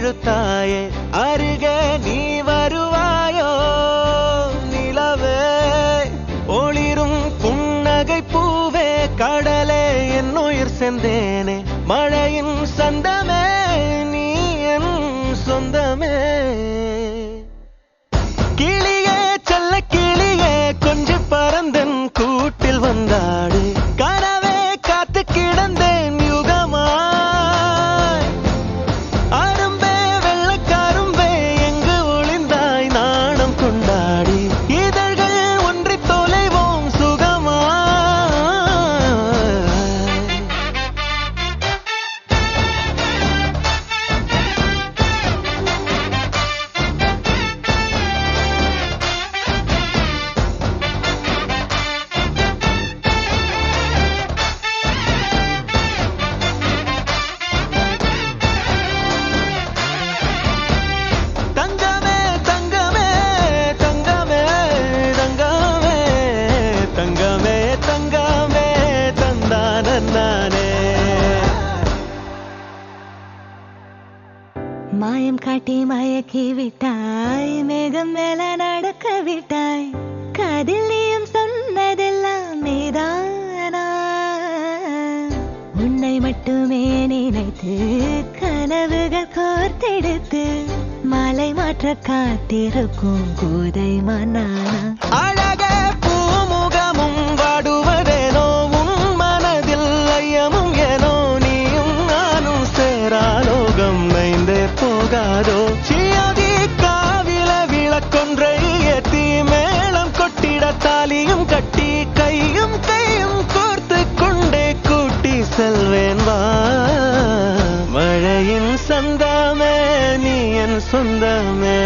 இழுத்தாயே அருகே நீ வருவாயோ நிலவே ஒளிரும் புன்னகை பூவே கடலே என் உயிர் செந்தேனே மழையின் சந்தமே நீ என் சொந்தமே கிளியே செல்ல கிளியே கொஞ்சி பறந்தன் கூட்டில் வந்தாடு கனவே காத்து கிடந்தேன் யுகமாய் அரும்பே வெள்ளக்கரும்பே எங்கு ஒளிந்தாய் நாணம் கொண்டாடி இதழ்கள் ஒன்றி தொலைவோம் சுகமாய் மாயம் காட்டி மயக்கி விட்டாய் மேகம் மேல நடக்க விட்டாய் காதில் நீயும் சொன்னதெல்லாம் நீதானா உன்னை மட்டுமே நினைத்து கனவுகள் கோர்த்தெடுத்து மாலை மாற்ற காத்திருக்கும் கோதை மன்னானா அழகே பூமுகமும் வாடுவதேனோ உன் மனதில் ஐயமும் ஏனோ நீயும் நானும் சேராலோகம் நைந்தே போகாதோ சியாதி காவில விளக்கொன்றை ஏத்தி மேளம் கொட்டிட தாலியும் கட்டி கையும் கையும் கோர்த்து கொண்டே கூட்டி செல்வேன் வா மழையின் சந்தமே நீ என் சொந்தமே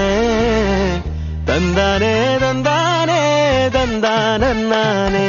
தந்தானே தந்தானே தந்தானே